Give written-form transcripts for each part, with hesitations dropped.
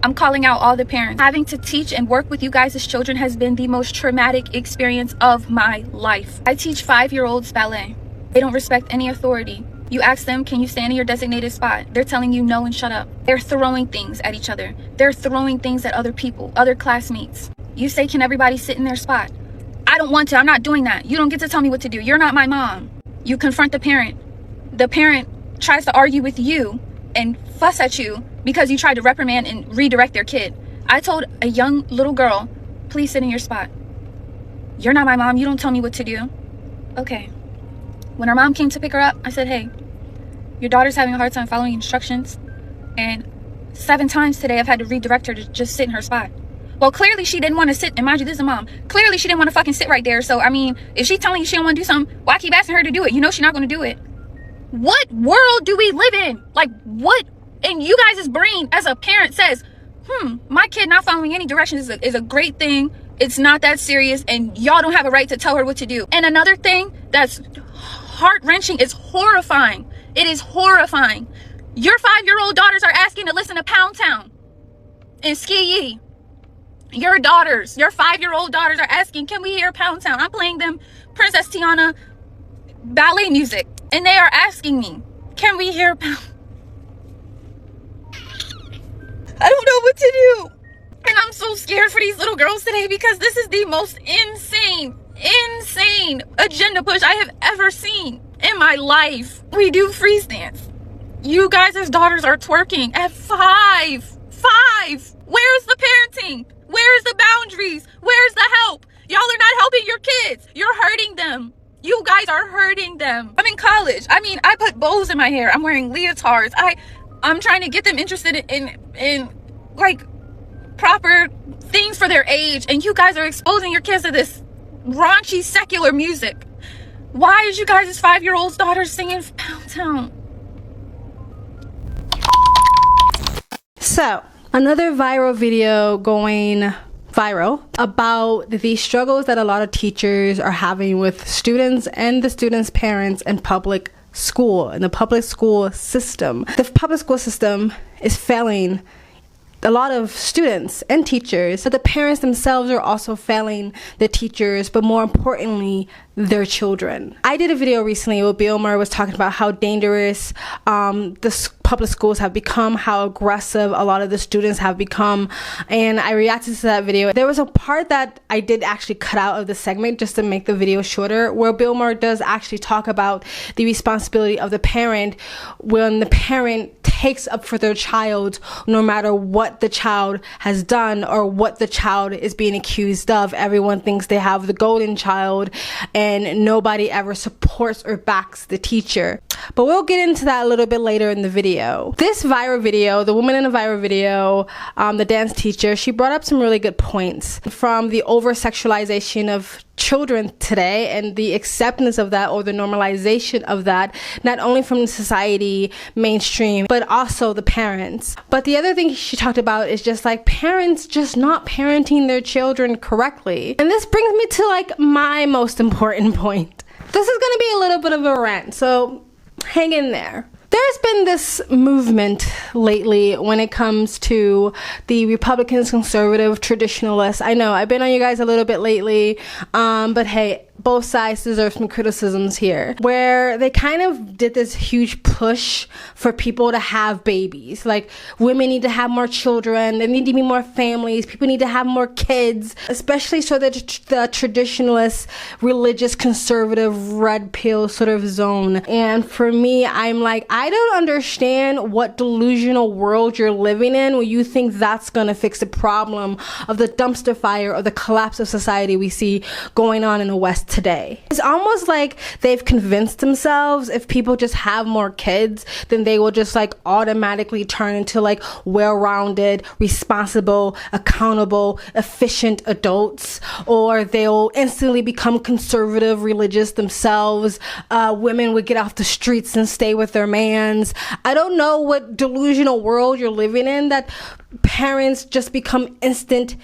I'm calling out all the parents. Having to teach and work with you guys as children has been the most traumatic experience of my life. I teach 5-year-olds ballet. They don't respect any authority. You ask them, can you stand in your designated spot? They're telling you no and shut up. They're throwing things at each other. They're throwing things at other people, other classmates. You say, can everybody sit in their spot? I don't want to. I'm not doing that. You don't get to tell me what to do. You're not my mom. You confront the parent. The parent tries to argue with you and fuss at you because you tried to reprimand and redirect their kid. I told a young little girl, please sit in your spot. You're not my mom. You don't tell me what to do. Okay. When her mom came to pick her up, I said, hey, your daughter's having a hard time following instructions. And 7 times today, I've had to redirect her to just sit in her spot. Well, clearly she didn't want to sit. And mind you, this is a mom. Clearly she didn't want to fucking sit right there. So, I mean, if she's telling you she don't want to do something, why keep asking her to do it? You know she's not going to do it. What world do we live in? Like, what in you guys' brain as a parent says, my kid not following any directions is a great thing. It's not that serious. And y'all don't have a right to tell her what to do. And another thing that's heart-wrenching is horrifying. It is horrifying. Your 5-year-old daughters are asking to listen to Pound Town and Ski Yee. Your daughters, your 5-year-old daughters are asking, can we hear Pound Town? I'm playing them Princess Tiana ballet music. And they are asking me, can we hear Pound? I don't know what to do. And I'm so scared for these little girls today because this is the most insane agenda push I have ever seen in my life. We do freeze dance. You guys as daughters are twerking at 5. Where's the parenting? Where's the boundaries? Where's the help? Y'all are not helping your kids. You're hurting them. You guys are hurting them. I'm in college. I mean, I put bows in my hair. I'm wearing leotards. I'm trying to get them interested in like proper things for their age, and you guys are exposing your kids to this raunchy secular music. Why is you guys' 5-year-old daughters singing Pound Town? So, another viral video going viral about the struggles that a lot of teachers are having with students and the students' parents in public school, in the public school system. The public school system is failing a lot of students and teachers, but the parents themselves are also failing the teachers, but more importantly, their children. I did a video recently where Bill Maher was talking about how dangerous the public schools have become, how aggressive a lot of the students have become, and I reacted to that video. There was a part that I did actually cut out of the segment just to make the video shorter, where Bill Maher does actually talk about the responsibility of the parent when the parent takes up for their child, no matter what the child has done or what the child is being accused of. Everyone thinks they have the golden child, and nobody ever supports or backs the teacher. But we'll get into that a little bit later in the video. This viral video, the woman in the viral video, the dance teacher, she brought up some really good points from the over-sexualization of children today and the acceptance of that, or the normalization of that, not only from the society mainstream, but also the parents. But the other thing she talked about is just like parents just not parenting their children correctly. And this brings me to like my most important point. This is going to be a little bit of a rant, so hang in there. There's been this movement lately when it comes to the Republicans, conservative, traditionalists. I know I've been on you guys a little bit lately, but hey, both sides deserve some criticisms here, where they kind of did this huge push for people to have babies. Like, women need to have more children, there need to be more families, people need to have more kids, especially so that the traditionalist, religious, conservative, red pill sort of zone. And for me, I'm like, I don't understand what delusional world you're living in when you think that's gonna fix the problem of the dumpster fire or the collapse of society we see going on in the West today. It's almost like they've convinced themselves if people just have more kids, then they will just like automatically turn into like well-rounded, responsible, accountable, efficient adults, or they'll instantly become conservative, religious themselves. Women would get off the streets and stay with their mans. I don't know what delusional world you're living in that parents just become instant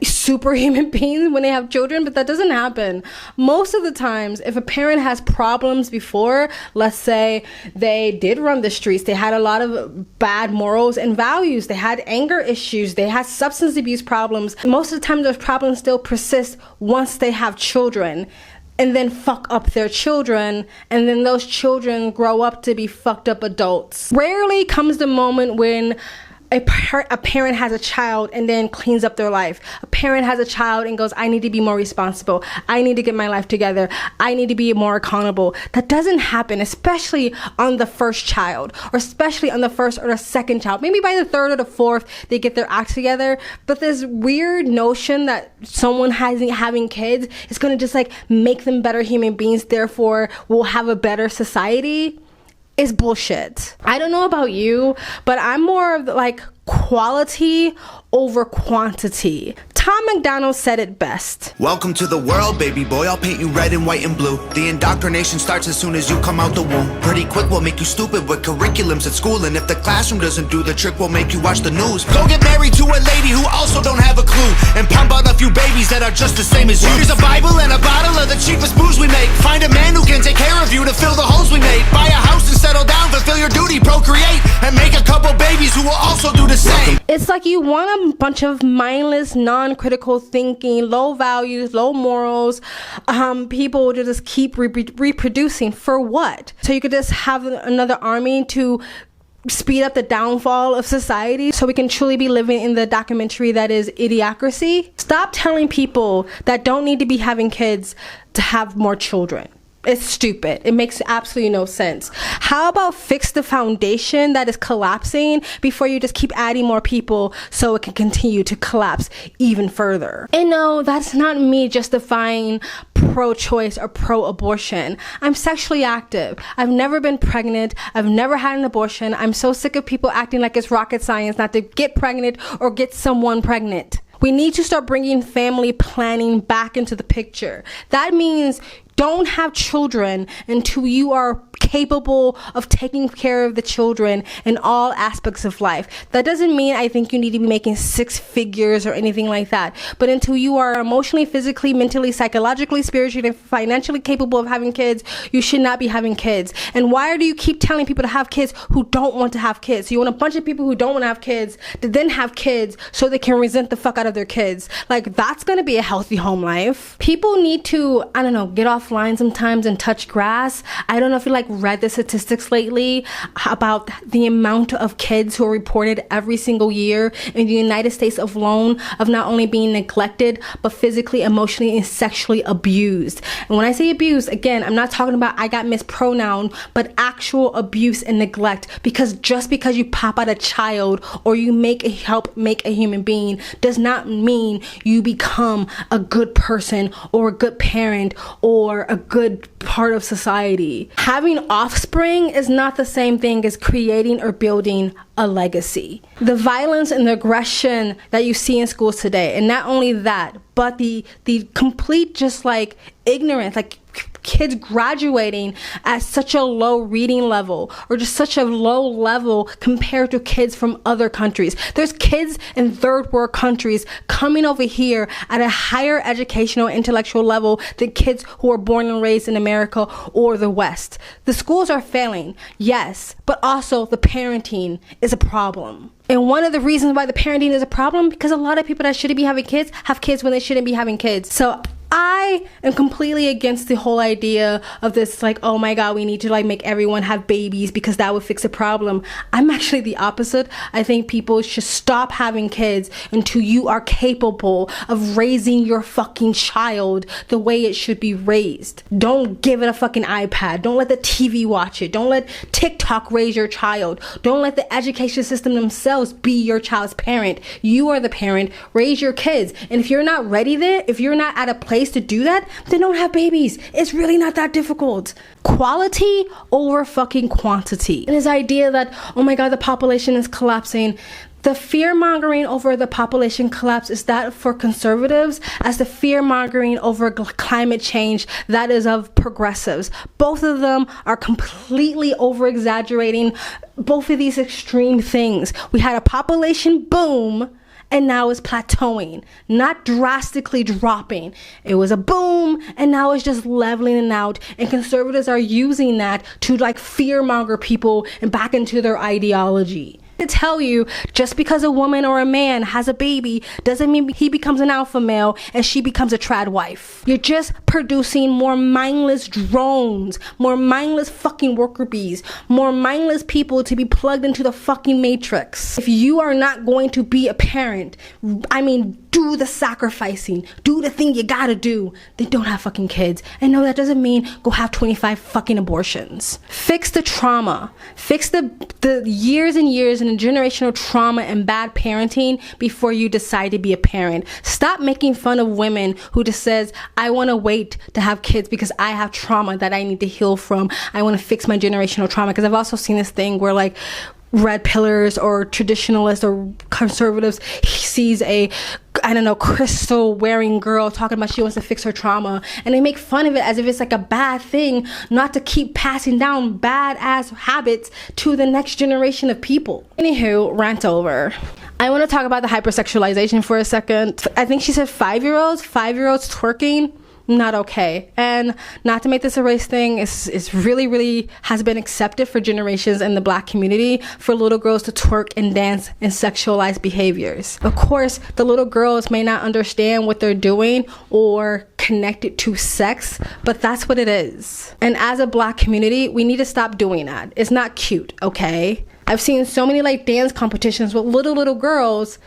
superhuman beings when they have children, but that doesn't happen. Most of the times, if a parent has problems before, let's say they did run the streets, they had a lot of bad morals and values, they had anger issues, they had substance abuse problems, most of the time those problems still persist once they have children, and then fuck up their children, and then those children grow up to be fucked up adults. Rarely comes the moment when a parent has a child and then cleans up their life. A parent has a child and goes, I need to be more responsible. I need to get my life together. I need to be more accountable. That doesn't happen, especially on the first child, or especially on the first or the second child. Maybe by the third or the fourth, they get their act together. But this weird notion that someone having kids is going to just like make them better human beings, therefore we'll have a better society, is bullshit. I don't know about you, but I'm more of like quality over quantity. Tom McDonald said it best. Welcome to the world, baby boy. I'll paint you red and white and blue. The indoctrination starts as soon as you come out the womb. Pretty quick, we'll make you stupid with curriculums at school. And if the classroom doesn't do the trick, we'll make you watch the news. Go get married to a lady who also don't have a clue, and pump out a few babies that are just the same as you. Here's a Bible and a bottle of the cheapest booze we make. Find a man who can take care of you to fill the holes we made. Buy a house and settle down, fulfill your duty, procreate, and make a couple babies who will also do the same. It's like you want a bunch of mindless, non-critical thinking, low values, low morals, people to just keep reproducing. For what? So you could just have another army to speed up the downfall of society, so we can truly be living in the documentary that is Idiocracy. Stop telling people that don't need to be having kids to have more children. It's stupid. It makes absolutely no sense. How about fix the foundation that is collapsing before you just keep adding more people so it can continue to collapse even further? And no, that's not me justifying pro-choice or pro-abortion. I'm sexually active. I've never been pregnant. I've never had an abortion. I'm so sick of people acting like it's rocket science not to get pregnant or get someone pregnant. We need to start bringing family planning back into the picture. That means don't have children until you are capable of taking care of the children in all aspects of life. That doesn't mean I think you need to be making six figures or anything like that. But until you are emotionally, physically, mentally, psychologically, spiritually, and financially capable of having kids, you should not be having kids. And why do you keep telling people to have kids who don't want to have kids? So you want a bunch of people who don't want to have kids to then have kids so they can resent the fuck out of their kids. Like, that's going to be a healthy home life. People need to, I don't know, get offline sometimes and touch grass. I don't know if you like read the statistics lately about the amount of kids who are reported every single year in the United States alone of not only being neglected but physically, emotionally, and sexually abused. And when I say abused, again, I'm not talking about I got mispronoun, but actual abuse and neglect. Because just because you pop out a child or you help make a human being does not mean you become a good person or a good parent or a good part of society. Having offspring is not the same thing as creating or building a legacy. The violence and the aggression that you see in schools today, and not only that, but the complete just like ignorance, like kids graduating at such a low reading level or just such a low level compared to kids from other countries. There's kids in third world countries coming over here at a higher educational intellectual level than kids who are born and raised in America or the West. The schools are failing, yes, but also the parenting is a problem. And one of the reasons why the parenting is a problem, because a lot of people that shouldn't be having kids have kids when they shouldn't be having kids. So I am completely against the whole idea of this, like, oh my God, we need to like make everyone have babies because that would fix the problem. I'm actually the opposite. I think people should stop having kids until you are capable of raising your fucking child the way it should be raised. Don't give it a fucking iPad. Don't let the TV watch it. Don't let TikTok raise your child. Don't let the education system themselves be your child's parent. You are the parent. Raise your kids. And if you're not ready there, if you're not at a place to do that, then don't have babies. It's really not that difficult. Quality over fucking quantity. And this idea that, oh my God, the population is collapsing. The fear-mongering over the population collapse is that for conservatives as the fear-mongering over climate change that is of progressives. Both of them are completely over-exaggerating both of these extreme things. We had a population boom and now it's plateauing, not drastically dropping. It was a boom and now it's just leveling it out, and conservatives are using that to like fear-monger people and back into their ideology. To tell you, just because a woman or a man has a baby doesn't mean he becomes an alpha male and she becomes a trad wife. You're just producing more mindless drones, more mindless fucking worker bees, more mindless people to be plugged into the fucking matrix. If you are not going to be a parent, do the sacrificing, do the thing you gotta do, then don't have fucking kids. And no, that doesn't mean go have 25 fucking abortions. Fix the trauma. Fix the years and years and generational trauma and bad parenting before you decide to be a parent. Stop making fun of women who just says, I want to wait to have kids because I have trauma that I need to heal from. I want to fix my generational trauma. Because I've also seen this thing where like red pillars or traditionalists or conservatives sees a crystal wearing girl talking about she wants to fix her trauma, and they make fun of it as if it's like a bad thing not to keep passing down bad ass habits to the next generation of people. Anywho, rant over. I want to talk about the hypersexualization for a second. I think she said 5-year-olds twerking. Not okay. And not to make this a race thing, it's really has been accepted for generations in the Black community for little girls to twerk and dance and sexualize behaviors. Of course, the little girls may not understand what they're doing or connect it to sex, but that's what it is. And as a Black community, we need to stop doing that. It's not cute, okay? I've seen so many like dance competitions with little girls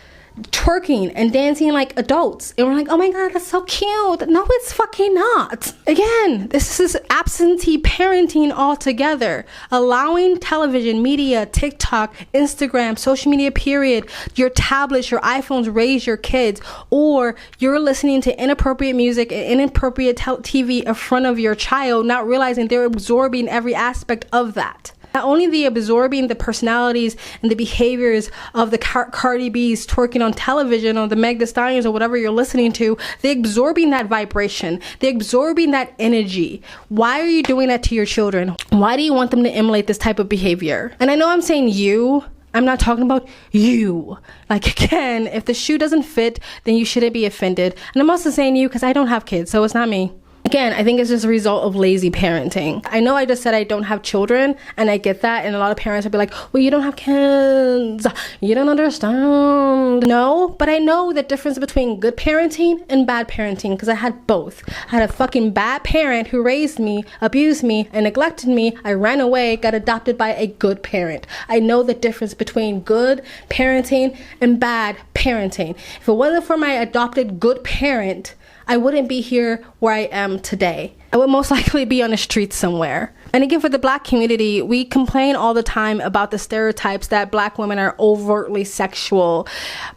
twerking and dancing like adults, and we're like, oh my god, that's so cute. No, it's fucking not. Again, this is absentee parenting altogether. Allowing television, media, TikTok, Instagram, social media period, your tablets, your iPhones raise your kids, or you're listening to inappropriate music and inappropriate TV in front of your child, not realizing they're absorbing every aspect of that. Not only the absorbing the personalities and the behaviors of the Cardi B's twerking on television, or the Meg Thee Stallions, or whatever you're listening to, they're absorbing that vibration. They're absorbing that energy. Why are you doing that to your children? Why do you want them to emulate this type of behavior? And I know I'm saying you. I'm not talking about you. Like, again, if the shoe doesn't fit, then you shouldn't be offended. And I'm also saying you because I don't have kids, so it's not me. Again, I think it's just a result of lazy parenting. I know I just said I don't have children, and I get that, and a lot of parents will be like, well, you don't have kids, you don't understand. No, but I know the difference between good parenting and bad parenting, because I had both. I had a fucking bad parent who raised me, abused me, and neglected me. I ran away, got adopted by a good parent. I know the difference between good parenting and bad parenting. If it wasn't for my adopted good parent, I wouldn't be here where I am today. I would most likely be on the streets somewhere. And again, for the Black community, we complain all the time about the stereotypes that Black women are overtly sexual,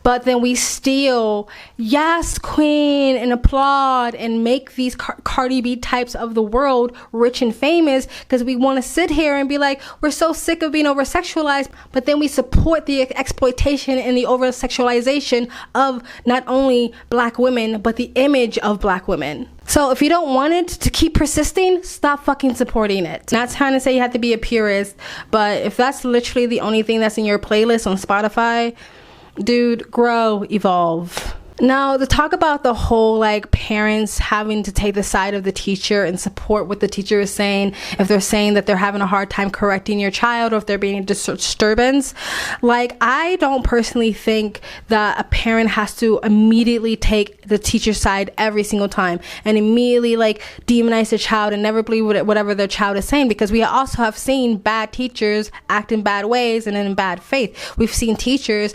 but then we still, yes, queen, and applaud and make these Cardi B types of the world rich and famous because we want to sit here and be like, we're so sick of being over-sexualized, but then we support the exploitation and the over-sexualization of not only Black women, but the image of Black women. So if you don't want it to keep persisting, stop fucking supporting it. Not trying to say you have to be a purist, but if that's literally the only thing that's in your playlist on Spotify, dude, grow, evolve. Now, to talk about the whole like parents having to take the side of the teacher and support what the teacher is saying, if they're saying that they're having a hard time correcting your child, or if they're being a disturbance, like, I don't personally think that a parent has to immediately take the teacher's side every single time and immediately like demonize the child and never believe whatever their child is saying, because we also have seen bad teachers act in bad ways and in bad faith. We've seen teachers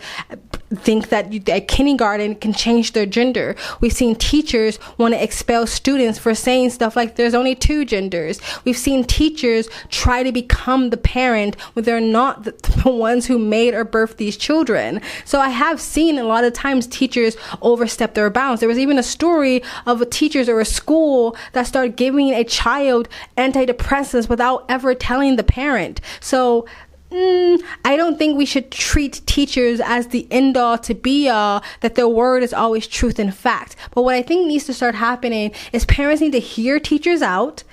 think that at kindergarten can change their gender. We've seen teachers want to expel students for saying stuff like there's only 2 genders. We've seen teachers try to become the parent when they're not the ones who made or birthed these children. So I have seen a lot of times teachers overstep their bounds. There was even a story of a teachers or a school that started giving a child antidepressants without ever telling the parent. So I don't think we should treat teachers as the end all to be all, that their word is always truth and fact. But what I think needs to start happening is parents need to hear teachers out,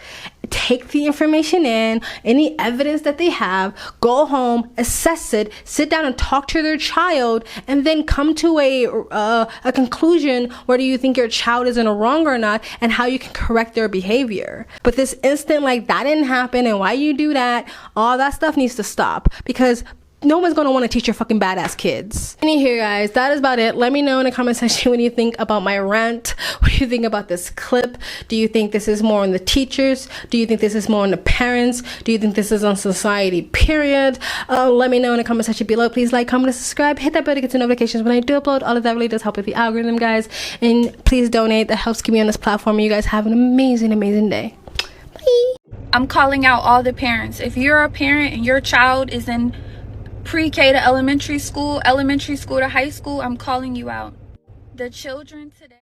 take the information in, any evidence that they have, go home, assess it, sit down and talk to their child, and then come to a conclusion whether you think your child is in a wrong or not and how you can correct their behavior. But this instant like that didn't happen and why you do that, all that stuff needs to stop, because no one's gonna want to teach your fucking badass kids. Anywho, guys, that is about it. Let me know in the comment section what you think about my rant. What do you think about this clip? Do you think this is more on the teachers? Do you think this is more on the parents? Do you think this is on society, period? Let me know in the comment section below. Please like, comment, and subscribe. Hit that bell to get the notifications when I do upload. All of that really does help with the algorithm, guys. And please donate. That helps keep me on this platform. You guys have an amazing, amazing day. Bye. I'm calling out all the parents. If you're a parent and your child is in pre-K to elementary school to high school, I'm calling you out. The children today